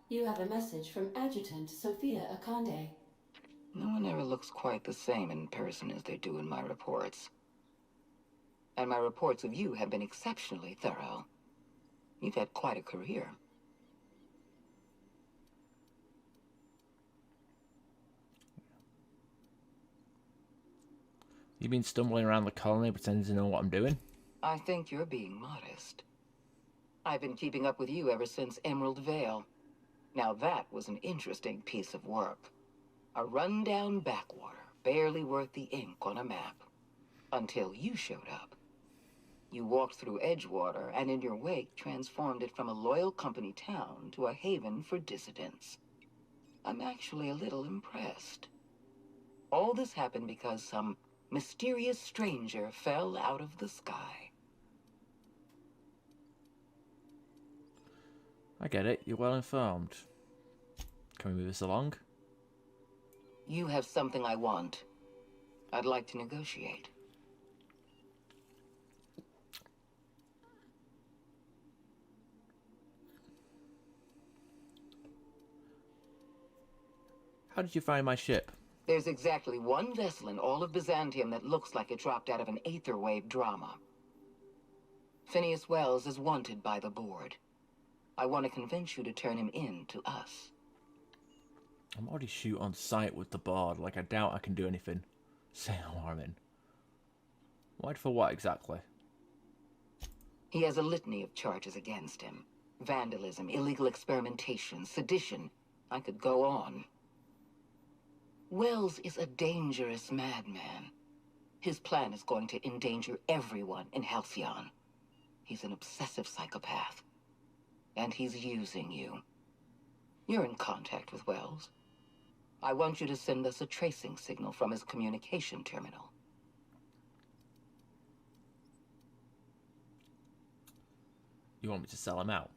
You have a message from Adjutant Sophia Akande. No one ever looks quite the same in person as they do in my reports. And my reports of you have been exceptionally thorough. You've had quite a career. You been stumbling around the colony pretending to know what I'm doing? I think you're being modest. I've been keeping up with you ever since Emerald Vale. Now that was an interesting piece of work. A rundown backwater, barely worth the ink on a map. Until you showed up. You walked through Edgewater and in your wake transformed it from a loyal company town to a haven for dissidents. I'm actually a little impressed. All this happened because some mysterious stranger fell out of the sky. I get it. You're well informed. Can we move this along? You have something I want. I'd like to negotiate. How did you find my ship? There's exactly one vessel in all of Byzantium that looks like it dropped out of an aetherwave drama. Phineas Wells is wanted by the board. I want to convince you to turn him in to us. I'm already shoot on sight with the board. Like, I doubt I can do anything. Say no harm in. Why for what exactly? He has a litany of charges against him. Vandalism, illegal experimentation, sedition. I could go on. Wells is a dangerous madman. His plan is going to endanger everyone in Halcyon. He's an obsessive psychopath. And he's using you. You're in contact with Wells. I want you to send us a tracing signal from his communication terminal. You want me to sell him out?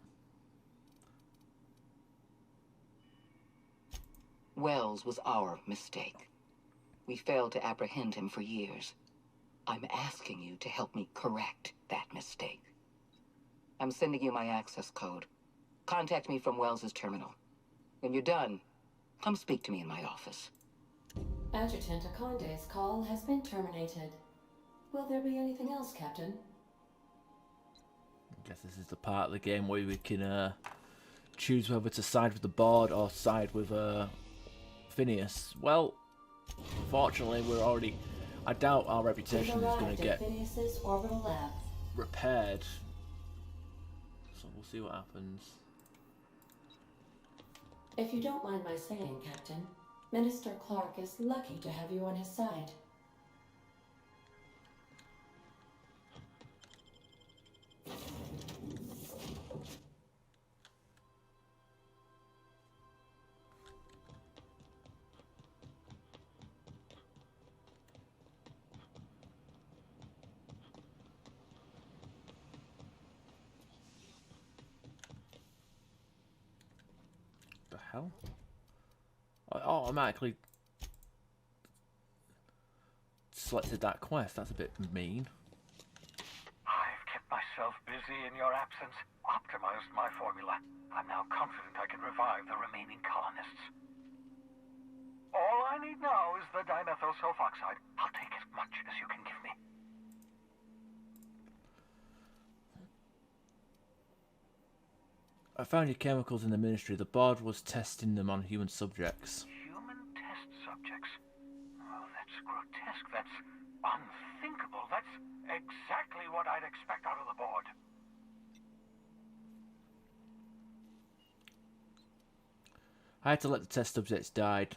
Wells was our mistake. We failed to apprehend him for years. I'm asking you to help me correct that mistake. I'm sending you my access code. Contact me from Wells's terminal. When you're done, come speak to me in my office. Adjutant Akande's call has been terminated. Will there be anything else, Captain? I guess this is the part of the game where we can choose whether to side with the board or side with Phineas. Well, fortunately, we're already... I doubt our reputation is going to get Phineas's orbital lab. repaired. So we'll see what happens. If you don't mind my saying, Captain, Minister Clark is lucky to have you on his side. The hell? I automatically selected that quest. That's a bit mean. I've kept myself busy in your absence, optimized my formula. I'm now confident I can revive the remaining colonists. All I need now is the dimethyl sulfoxide. I'll take as much as you can give me. I found your chemicals in the ministry. The board was testing them on human subjects. Human test subjects? Oh, that's grotesque. That's unthinkable. That's exactly what I'd expect out of the board. I had to let the test subjects die,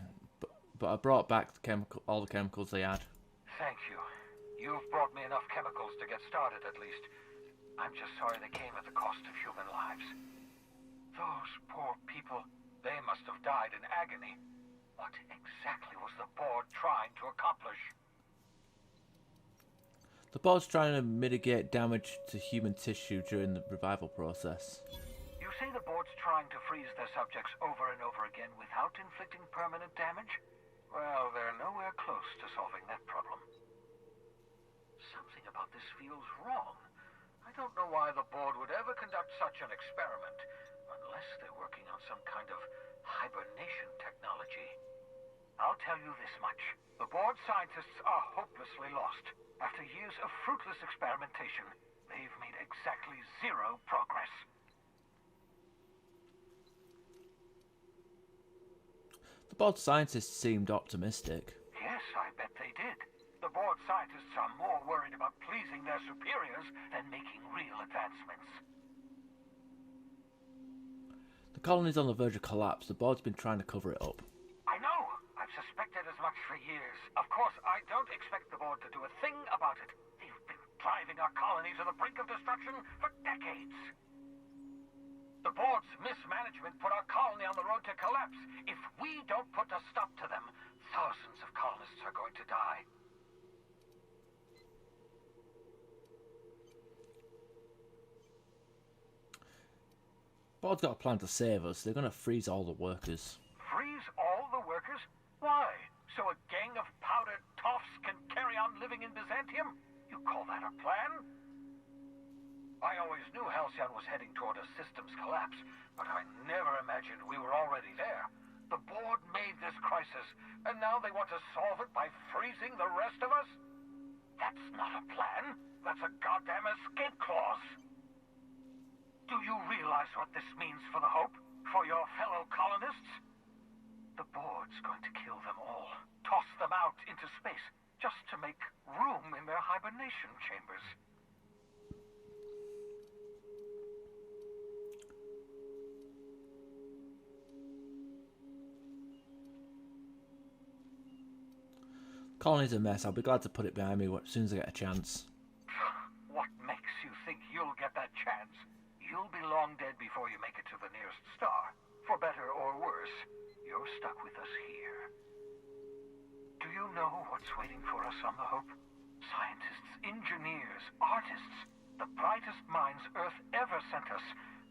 but I brought back all the chemicals they had. Thank you. You've brought me enough chemicals to get started, at least. I'm just sorry they came at the cost of human lives. Those poor people, they must have died in agony. What exactly was the board trying to accomplish? The board's trying to mitigate damage to human tissue during the revival process. You say the board's trying to freeze their subjects over and over again without inflicting permanent damage? Well, they're nowhere close to solving that problem. Something about this feels wrong. I don't know why the board would ever conduct such an experiment, Unless they're working on some kind of hibernation technology. I'll tell you this much. The board scientists are hopelessly lost. After years of fruitless experimentation, they've made exactly zero progress. The board scientists seemed optimistic. Yes, I bet they did. The board scientists are more worried about pleasing their superiors than making real advancements. The colony's on the verge of collapse. The board's been trying to cover it up. I know. I've suspected as much for years. Of course, I don't expect the board to do a thing about it. They've been driving our colony to the brink of destruction for decades. The board's mismanagement put our colony on the road to collapse. If we don't put a stop to them, thousands of colonists are going to die. Board's got a plan to save us. They're going to freeze all the workers. Freeze all the workers? Why? So a gang of powdered toffs can carry on living in Byzantium? You call that a plan? I always knew Halcyon was heading toward a systems collapse, but I never imagined we were already there. The board made this crisis, and now they want to solve it by freezing the rest of us? That's not a plan. That's a goddamn escape clause. Do you realize what this means for the Hope? For your fellow colonists? The board's going to kill them all. Toss them out into space, just to make room in their hibernation chambers. Colony's a mess. I'll be glad to put it behind me as soon as I get a chance. What makes you think you'll get that chance? You'll be long dead before you make it to the nearest star. For better or worse, you're stuck with us here. Do you know what's waiting for us on the Hope? Scientists, engineers, artists, the brightest minds Earth ever sent us,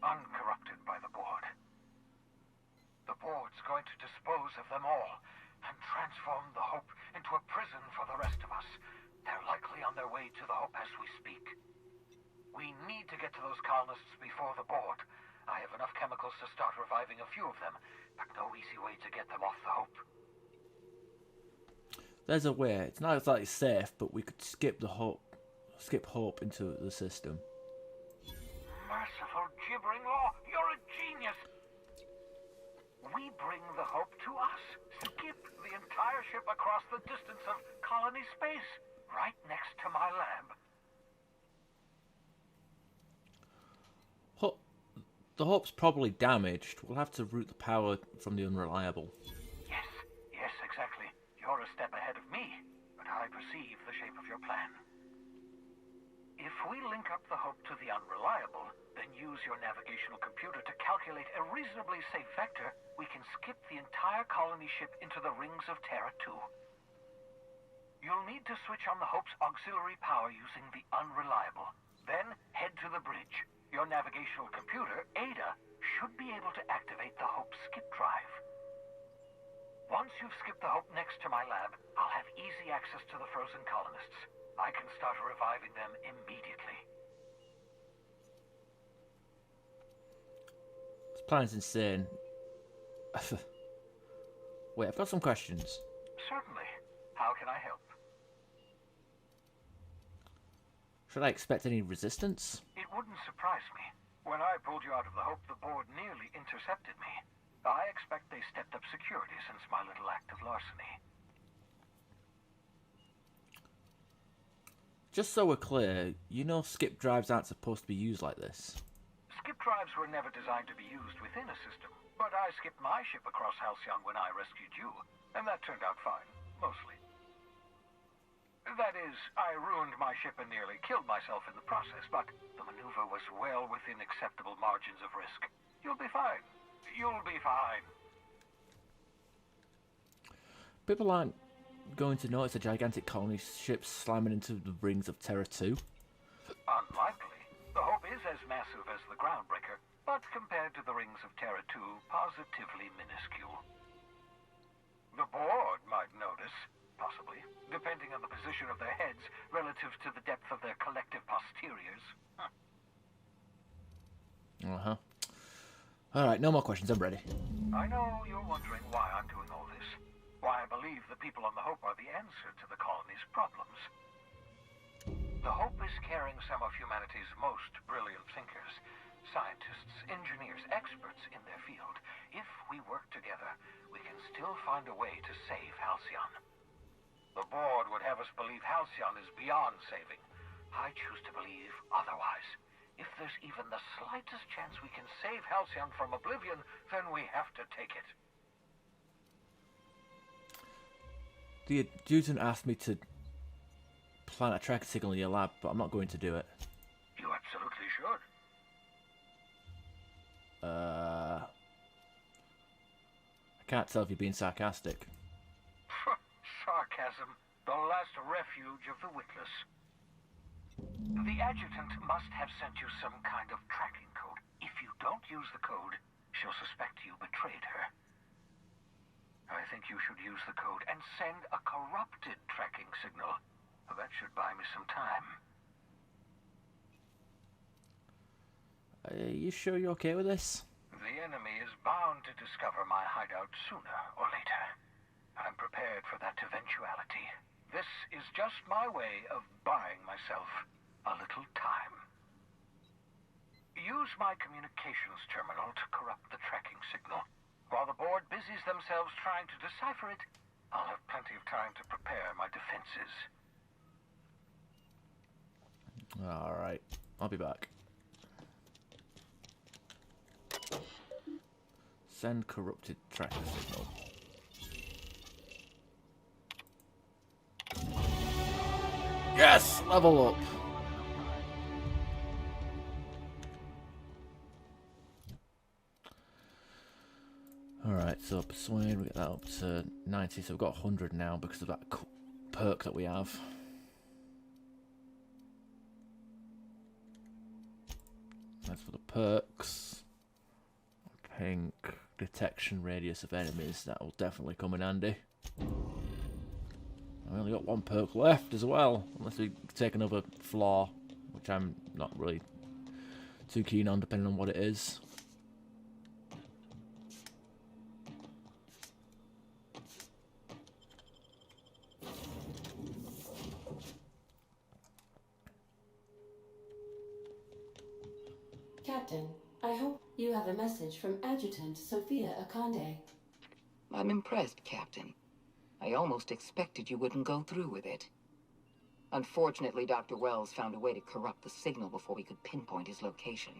uncorrupted by the board. The board's going to dispose of them all and transform the Hope into a prison for the rest of us. They're likely on their way to the Hope as we speak. We need to get to those colonists before the board. I have enough chemicals to start reviving a few of them, but no easy way to get them off the Hope. There's a way. It's not exactly safe, but we could skip Hope into the system. Merciful gibbering law, you're a genius! We bring the Hope to us. Skip the entire ship across the distance of colony space, right next to my lab. The Hope's probably damaged. We'll have to route the power from the Unreliable. Yes, exactly. You're a step ahead of me, but I perceive the shape of your plan. If we link up the Hope to the Unreliable, then use your navigational computer to calculate a reasonably safe vector, we can skip the entire colony ship into the rings of Terra 2. You'll need to switch on the Hope's auxiliary power using the Unreliable. Then head to the bridge. Your navigational computer, Ada, should be able to activate the Hope skip drive. Once you've skipped the Hope next to my lab, I'll have easy access to the frozen colonists. I can start reviving them immediately. This plan's insane. Wait, I've got some questions. Certainly. How can I help? Should I expect any resistance? It wouldn't surprise me. When I pulled you out of the Hope, the board nearly intercepted me. I expect they stepped up security since my little act of larceny. Just so we're clear, you know skip drives aren't supposed to be used like this. Skip drives were never designed to be used within a system, but I skipped my ship across Halcyon when I rescued you, and that turned out fine, mostly. That is, I ruined my ship and nearly killed myself in the process, but the maneuver was well within acceptable margins of risk. You'll be fine. You'll be fine. People aren't going to notice a gigantic colony ship slamming into the rings of Terra 2. Unlikely. The Hope is as massive as the Groundbreaker, but compared to the rings of Terra 2, positively minuscule. The board might notice, possibly, depending on the position of their heads relative to the depth of their collective posteriors. Uh-huh. Alright, no more questions. I'm ready. I know you're wondering why I'm doing all this. Why I believe the people on the Hope are the answer to the colony's problems. The Hope is carrying some of humanity's most brilliant thinkers, scientists, engineers, experts in their field. If we work together, we can still find a way to save Halcyon. The board would have us believe Halcyon is beyond saving. I choose to believe otherwise. If there's even the slightest chance we can save Halcyon from oblivion, then we have to take it. The adjutant asked me to plant a tracking signal in your lab, but I'm not going to do it. You absolutely should. I can't tell if you're being sarcastic. Sarcasm, the last refuge of the witless. The adjutant must have sent you some kind of tracking code. If you don't use the code, she'll suspect you betrayed her. I think you should use the code and send a corrupted tracking signal. That should buy me some time. Are you sure you're okay with this? The enemy is bound to discover my hideout sooner or later. I'm prepared for that eventuality. This is just my way of buying myself a little time. Use my communications terminal to corrupt the tracking signal. While the board busies themselves trying to decipher it, I'll have plenty of time to prepare my defenses. Alright, I'll be back. Send corrupted tracking signal. Yes! Level up! Alright, so persuade, we get that up to 90, so we've got 100 now because of that perk that we have. That's for the perks. Pink, detection radius of enemies, that will definitely come in handy. I only got one perk left as well, unless we take another flaw, which I'm not really too keen on depending on what it is. Captain, I hope you have a message from Adjutant Sophia Akande. I'm impressed, Captain. I almost expected you wouldn't go through with it. Unfortunately, Dr. Wells found a way to corrupt the signal before we could pinpoint his location.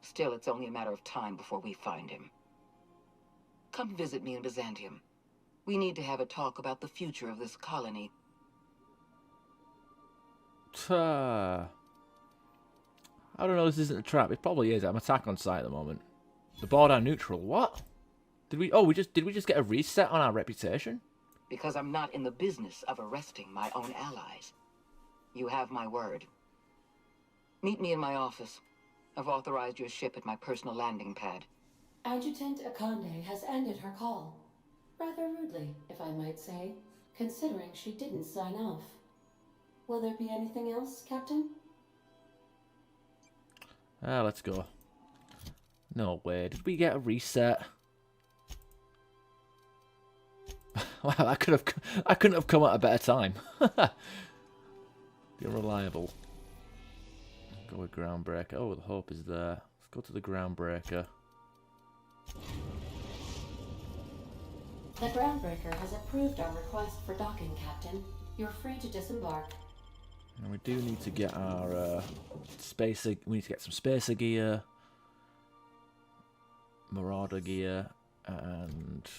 Still, it's only a matter of time before we find him. Come visit me in Byzantium. We need to have a talk about the future of this colony. I don't know, this isn't a trap. It probably is. I'm attack on site at the moment. The board are neutral. What? Did we just get a reset on our reputation? Because I'm not in the business of arresting my own allies. You have my word. Meet me in my office. I've authorized your ship at my personal landing pad. Adjutant Akande has ended her call. Rather rudely, if I might say, considering she didn't sign off. Will there be anything else, Captain? Let's go. No way. Did we get a reset? Wow, I couldn't have come at a better time. Be unreliable. Go with Groundbreaker. Oh, the Hope is there. Let's go to the Groundbreaker. The Groundbreaker has approved our request for docking, Captain. You're free to disembark. And we do need to get our spacer. We need to get some spacer gear, Marauder gear, and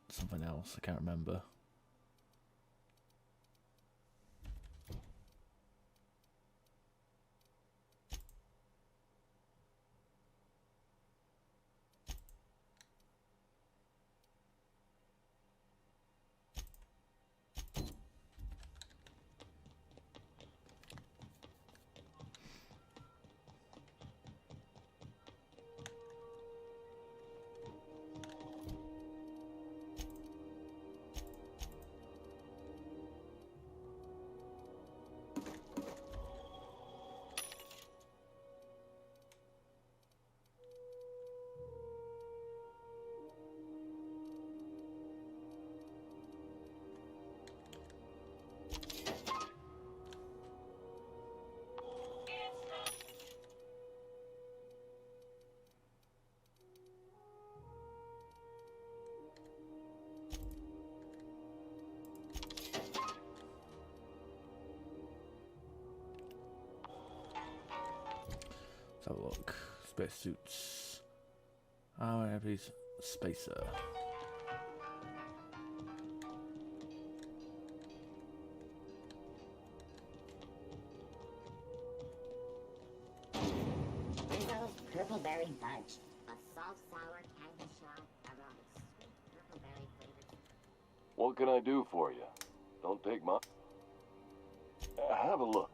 something else. I can't remember. have a look. Spacesuits. Oh, everybody's spacer. Rizzo's Purple Berry Fudge. A salt sour candy shot around a sweet purple berry flavored. What can I do for you? Don't take my... Have a look.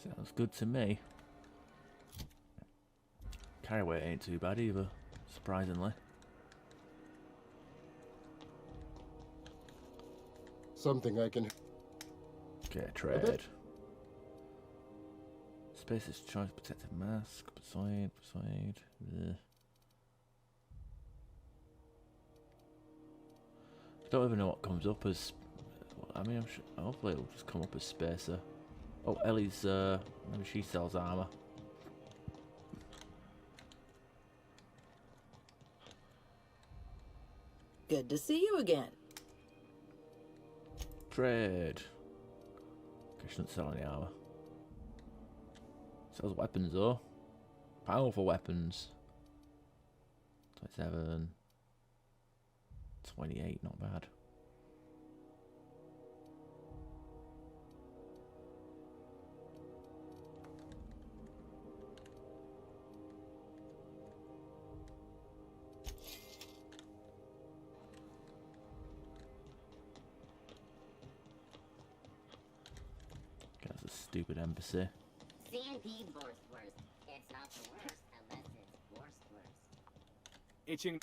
Sounds good to me. Carry weight ain't too bad either, surprisingly. Something I can... Okay, trade. Space's choice, protective mask, persuade. Ugh. Don't even know what comes up as... I mean, I'm sure, hopefully it'll just come up as spacer. Oh, Ellie's, maybe she sells armor. Good to see you again. Trade. Okay, shouldn't sell any armor. Sells weapons though. Powerful weapons. 27. 28, not bad. That's a stupid embassy. C&P Borstwurst. It's not the worst unless it's Borstwurst. Itching.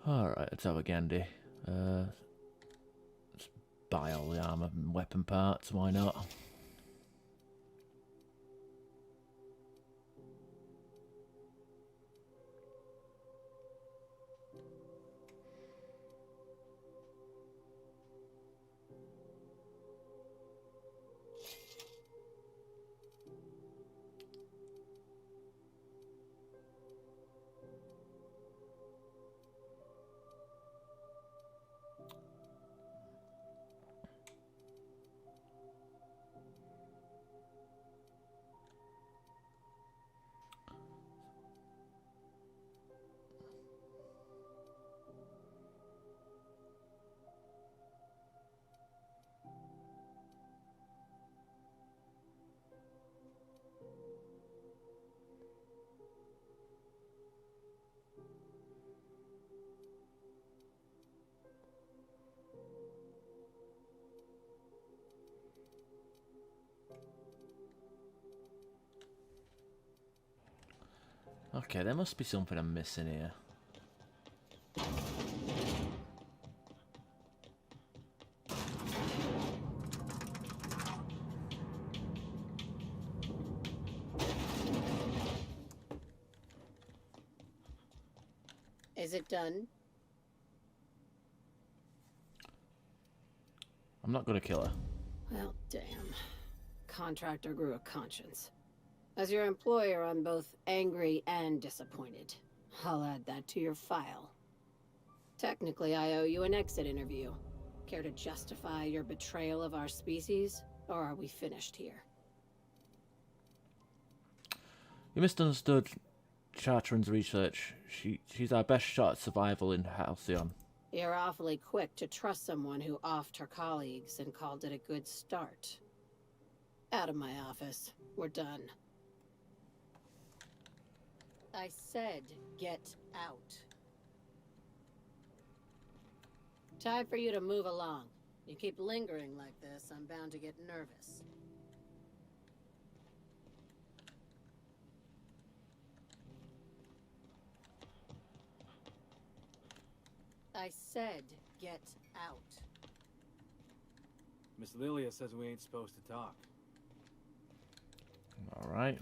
Alright, let's have a Gandhi. Let's buy all the armor and weapon parts, why not? Okay, there must be something I'm missing here. Is it done? I'm not gonna kill her. Well, damn. Contractor grew a conscience. As your employer, I'm both angry and disappointed. I'll add that to your file. Technically, I owe you an exit interview. Care to justify your betrayal of our species, or are we finished here? You misunderstood Chartran's research. She's our best shot at survival in Halcyon. You're awfully quick to trust someone who offed her colleagues and called it a good start. Out of my office. We're done. I said get out. Time for you to move along. You keep lingering like this, I'm bound to get nervous. I said get out. Miss Lilia says we ain't supposed to talk. All right.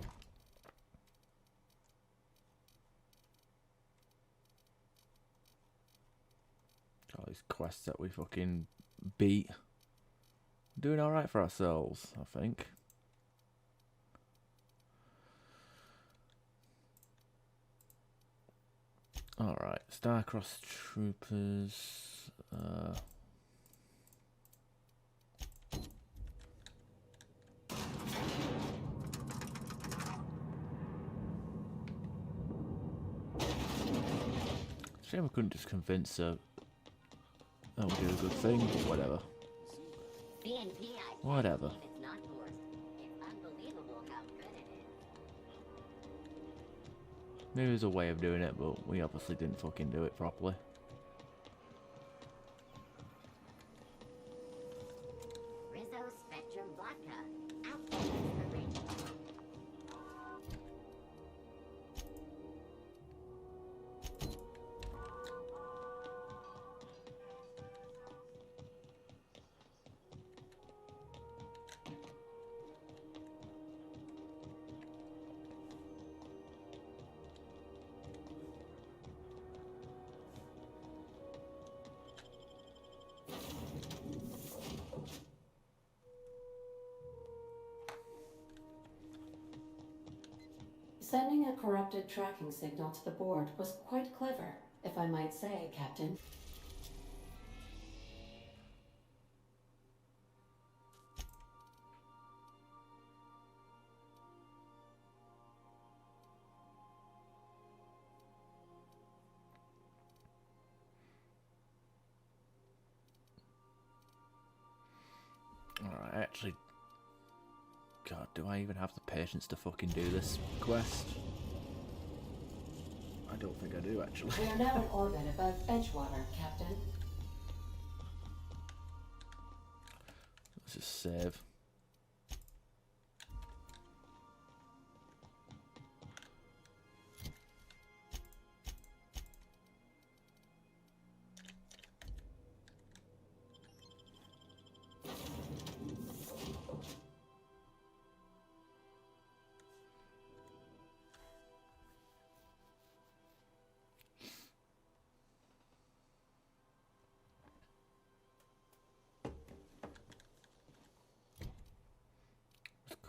All these quests that we fucking beat. Doing all right for ourselves, I think. All right, Starcross Troopers. Shame we couldn't just convince her that we'll do a good thing, but whatever. Whatever. It's not forced. It's unbelievable how good it is. Maybe there's a way of doing it, but we obviously didn't fucking do it properly. Rizzo Spectrum Vodka. Outfit original. Sending a corrupted tracking signal to the board was quite clever, if I might say, Captain. Alright, actually... God, do I even have the patience to fucking do this quest? I don't think I do, actually. We are now in orbit above Edgewater, Captain. Let's just save.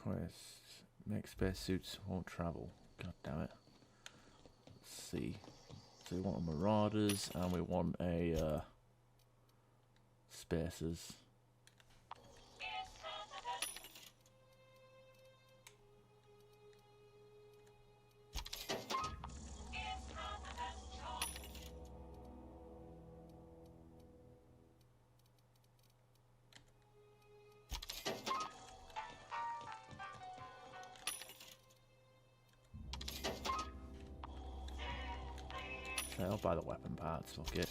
Quest. Make spacesuits won't travel. God damn it. Let's see. So we want a Marauders and we want a Spacers. I'll buy the weapon parts, fuck it.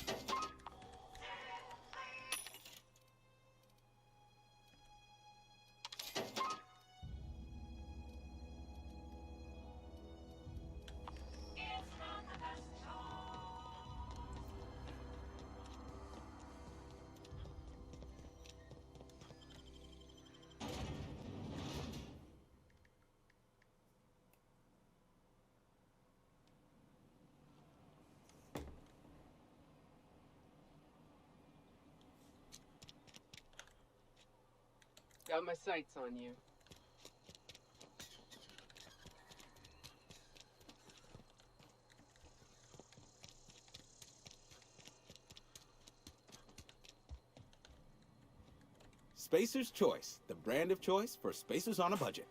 Got my sights on you. Spacer's Choice, the brand of choice for spacers on a budget.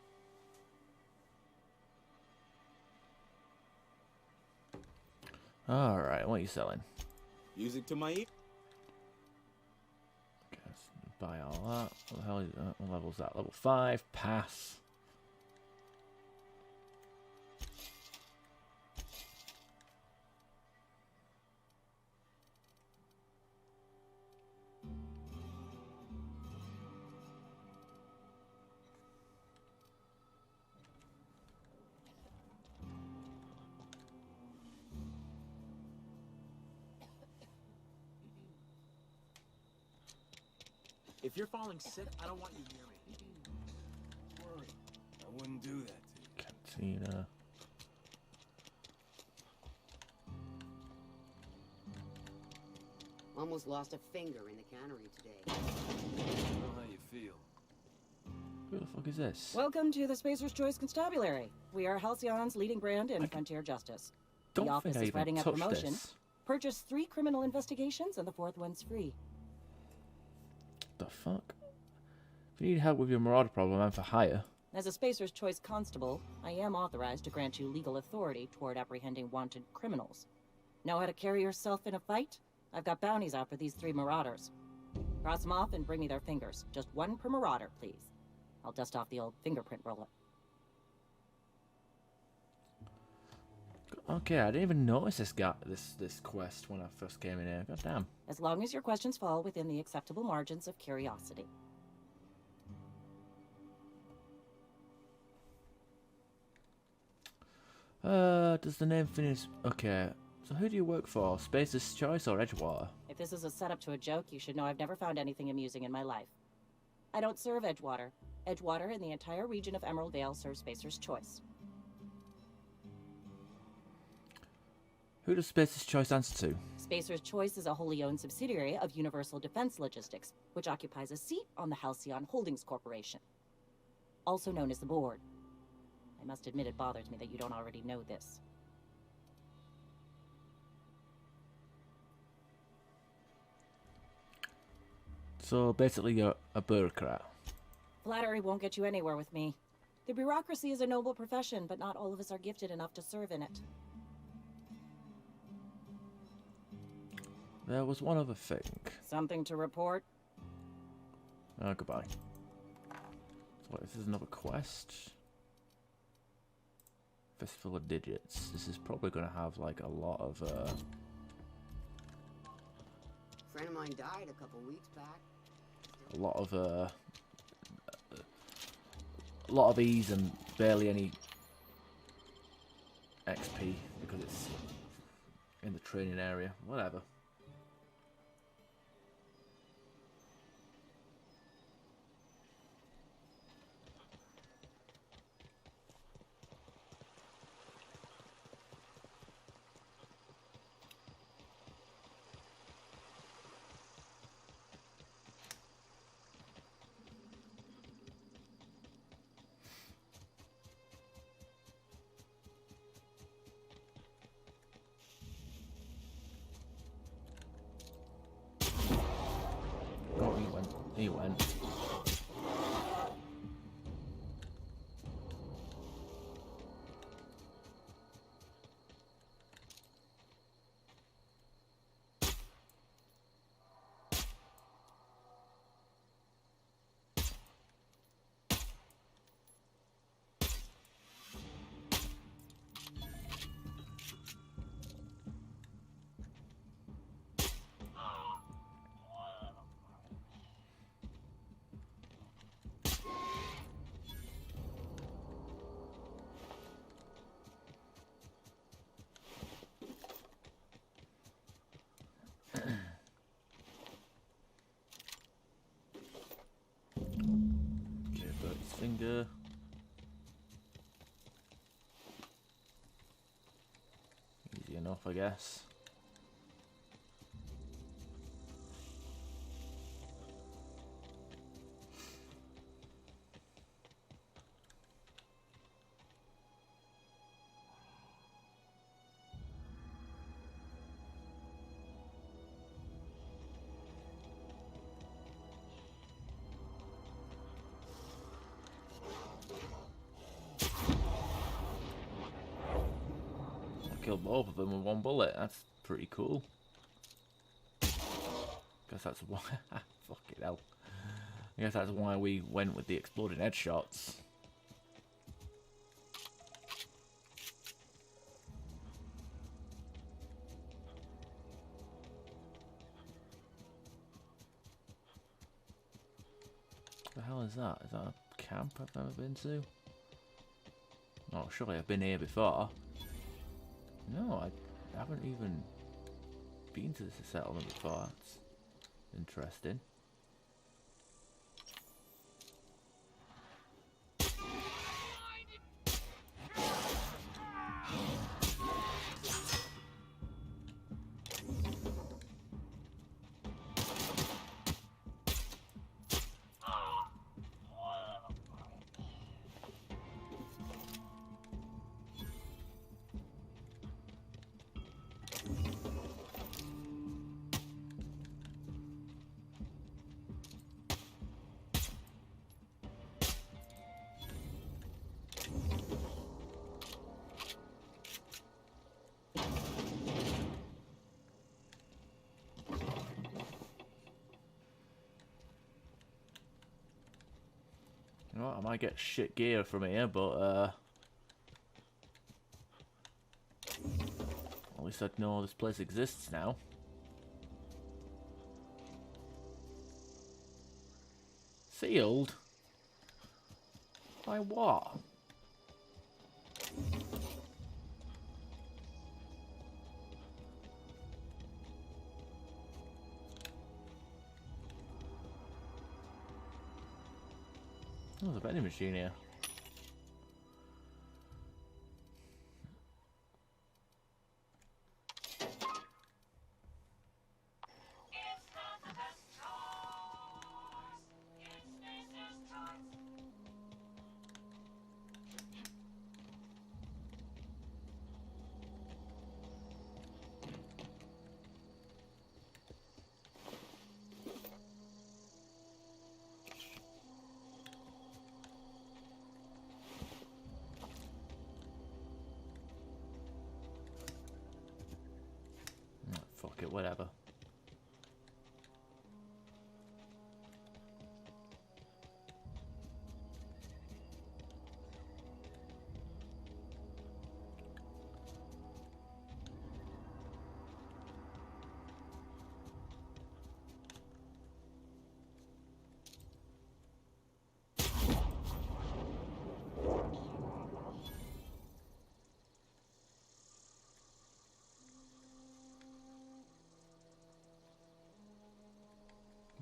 Alright, what are you selling? Music to my ear. Okay, let's buy all that. What the hell is that? What level's that? Level 5, pass. If you're falling sick, I don't want you near me. Don't worry, I wouldn't do that to you. Cantina. Almost lost a finger in the cannery today. I know how you feel. Who the fuck is this? Welcome to the Spacer's Choice Constabulary. We are Halcyon's leading brand in frontier justice. Don't The office think I is even writing a touched promotion. this. Purchase 3 criminal investigations and the 4th one's free. The fuck? If you need help with your marauder problem, I'm for hire. As a Spacer's Choice constable, I am authorized to grant you legal authority toward apprehending wanted criminals. Know how to carry yourself in a fight? I've got bounties out for these 3 marauders. Cross them off and bring me their fingers. Just 1 per marauder, please. I'll dust off the old fingerprint roller. Okay, I didn't even notice this quest when I first came in here. God damn. As long as your questions fall within the acceptable margins of curiosity. Does the name finish? Okay, so who do you work for? Spacer's Choice or Edgewater? If this is a setup to a joke, you should know I've never found anything amusing in my life. I don't serve Edgewater. Edgewater and the entire region of Emerald Vale serve Spacer's Choice. Who does Spacer's Choice answer to? Spacer's Choice is a wholly owned subsidiary of Universal Defense Logistics, which occupies a seat on the Halcyon Holdings Corporation, also known as the Board. I must admit it bothers me that you don't already know this. So basically you're a bureaucrat. Flattery won't get you anywhere with me. The bureaucracy is a noble profession, but not all of us are gifted enough to serve in it. There was one other thing. Something to report? Oh, goodbye. So this is another quest. Fistful of Digits. This is probably going to have like a lot of A friend of mine died a couple weeks back. a lot of ease and barely any XP because it's in the training area. Whatever. Oh, he went. He went. Okay, bird's finger. Easy enough, I guess. killed both of them with one bullet. That's pretty cool. Guess that's why. Fucking hell. I guess that's why we went with the exploding headshots. What the hell is that? Is that a camp I've never been to? Oh, surely I've been here before. No, I haven't even been to this settlement before. That's interesting. You know what, I might get shit gear from here, but at least I'd know this place exists now. Sealed? By what? Oh, there's a vending machine here. Fuck it, whatever.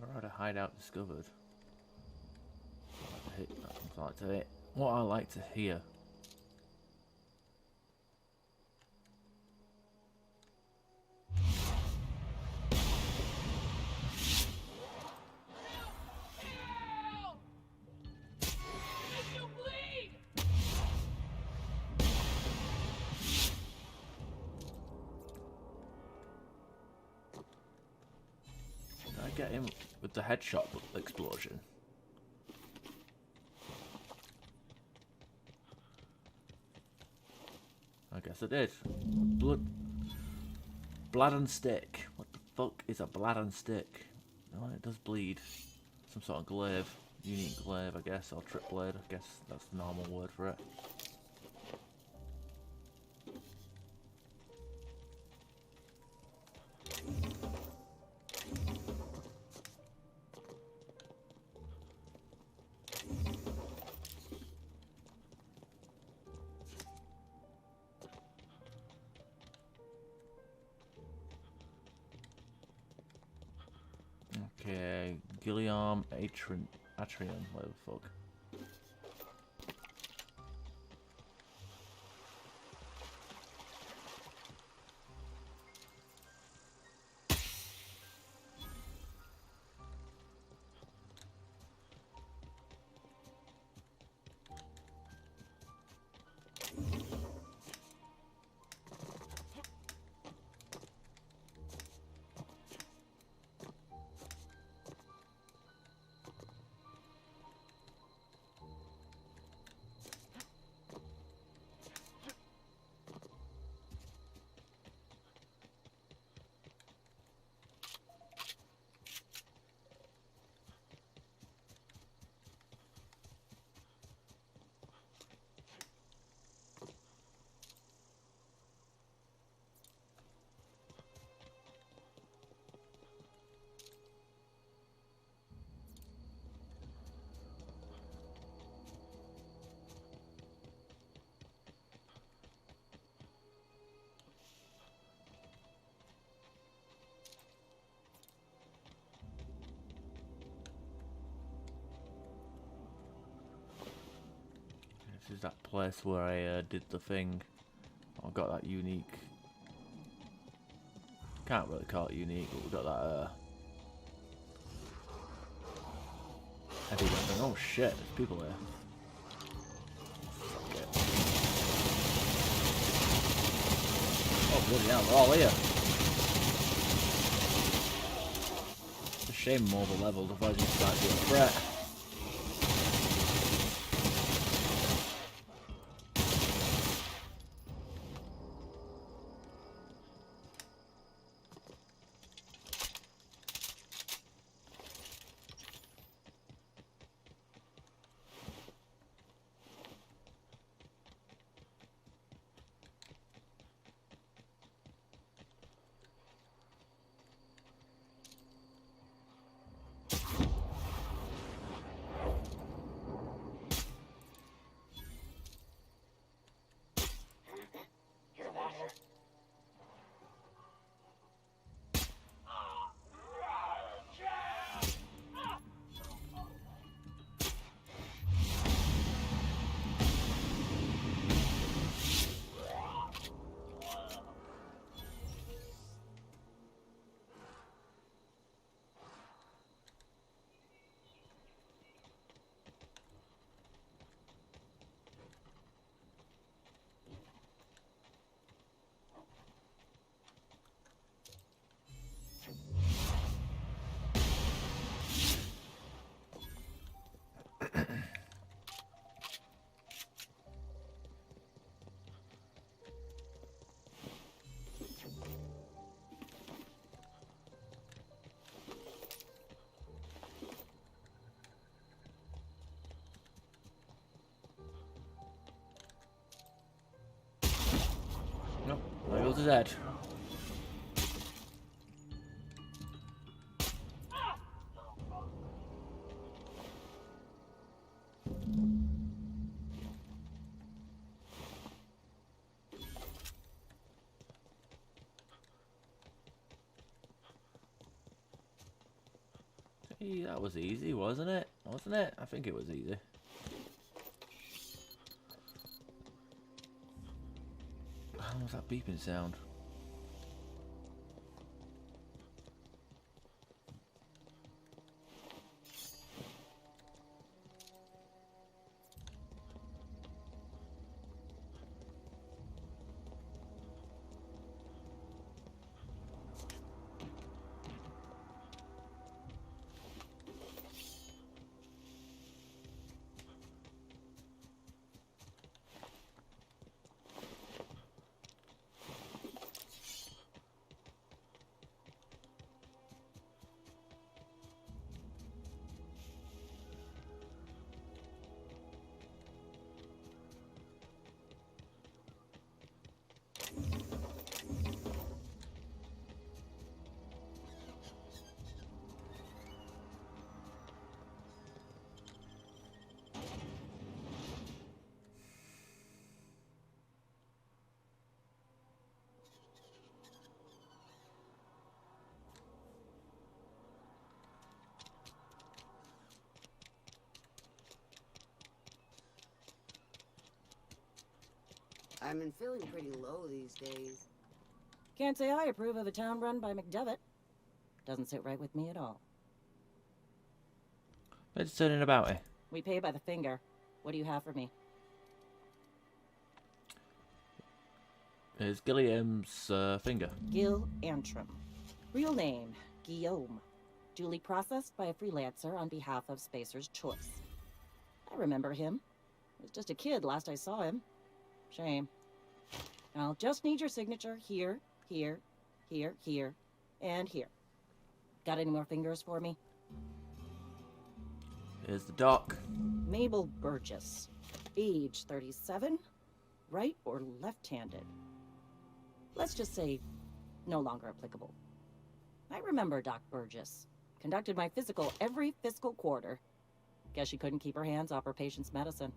Marauder hideout discovered. What I like to hear. Did I get him with the headshot explosion? I guess I did. Blood and stick. What the fuck is a blood and stick? Oh, it does bleed. Some sort of glaive. Unique glaive, I guess, or trip blade. I guess that's the normal word for it. Okay, Gilliam Atrium, whatever the fuck. is that place where I did the thing. I got that unique. Can't really call it unique, but we got that heavy weapon. Oh shit, there's people there. Yeah. Oh bloody hell, they're all here. It's a shame more the levels, otherwise you start to be a threat. Nope, there goes his head. Hey, that was easy, wasn't it? Wasn't it? I think it was easy. What was that beeping sound? I've been feeling pretty low these days. Can't say I approve of a town run by McDevitt. Doesn't sit right with me at all. Let's turn it about it. We pay by the finger. What do you have for me? Here's Gilliam's finger. Gil Antrim. Real name, Guillaume. Duly processed by a freelancer on behalf of Spacer's Choice. I remember him. I was just a kid last I saw him. Shame. I'll just need your signature here, here, here, here, and here. Got any more fingers for me? Here's the doc. Mabel Burgess. Age 37. Right or left-handed? Let's just say no longer applicable. I remember Doc Burgess. Conducted my physical every fiscal quarter. Guess she couldn't keep her hands off her patient's medicine.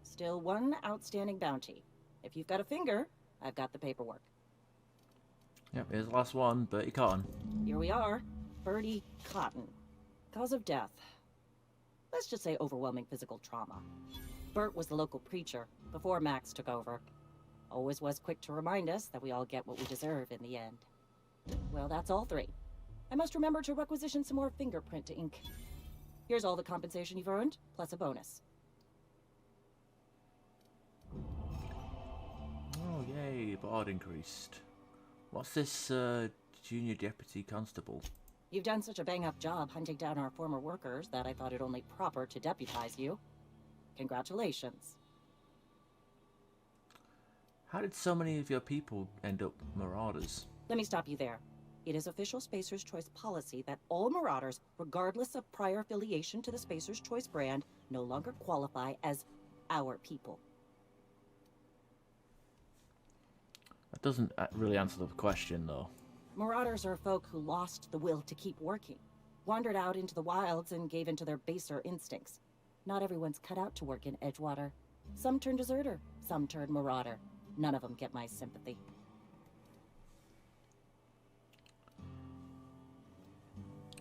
Still one outstanding bounty. If you've got a finger, I've got the paperwork. Yep, here's the last one, Bertie Cotton. Here we are. Bertie Cotton. Cause of death. Let's just say overwhelming physical trauma. Bert was the local preacher. before Max took over. Always was quick to remind us that we all get what we deserve in the end. Well, that's all 3. I must remember to requisition some more fingerprint ink. Here's all the compensation you've earned, plus a bonus. Oh, yay, board increased. What's this, junior deputy constable? You've done such a bang-up job hunting down our former workers that I thought it only proper to deputize you. Congratulations. How did so many of your people end up marauders? Let me stop you there. It is official Spacer's Choice policy that all marauders, regardless of prior affiliation to the Spacer's Choice brand, no longer qualify as our people. That doesn't really answer the question, though. Marauders are folk who lost the will to keep working, wandered out into the wilds and gave into their baser instincts. Not everyone's cut out to work in Edgewater. Some turn deserter, some turn marauder. None of them get my sympathy.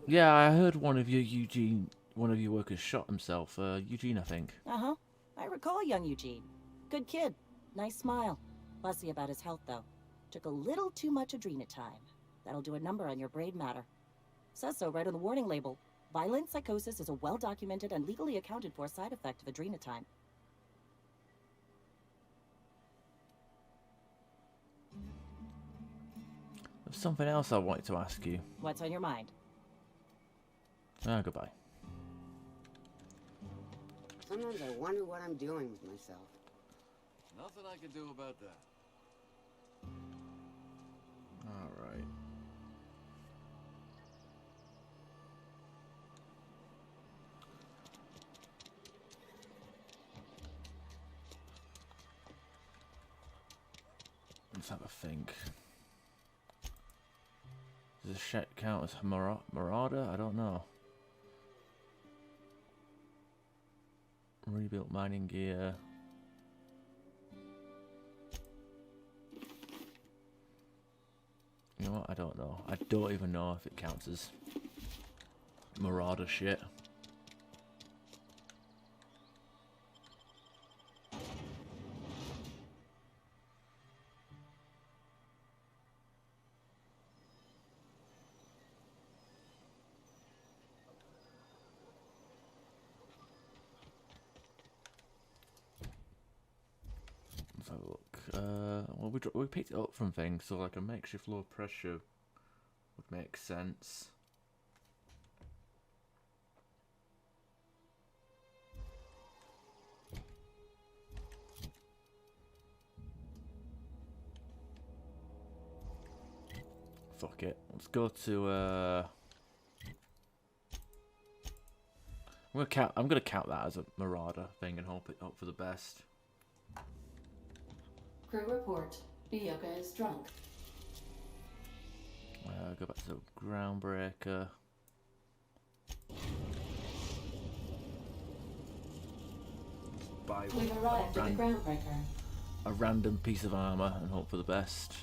Yeah, I heard one of your workers shot himself. Eugene, I think. Uh-huh. I recall young Eugene. Good kid. Nice smile. Fussy about his health, though. Took a little too much adrenatime. That'll do a number on your brain matter. Says so right on the warning label. Violent psychosis is a well-documented and legally accounted for side effect of adrenatime. There's something else I wanted to ask you. What's on your mind? Goodbye. Sometimes I wonder what I'm doing with myself. Nothing I can do about that. Alright. Let's have a think. Does this shit count as Marauder? I don't know. Rebuilt mining gear. You know what? I don't know. I don't even know if it counts as Marauder shit. Let's have a look. Well, we picked it up from things, so like a makeshift low pressure would make sense. Fuck it. Let's go to I'm gonna count that as a Marauder thing and hope for the best. Crew report. Bioka is drunk. Go back to Groundbreaker. Buy We've arrived at the Groundbreaker. a random piece of armor and hope for the best.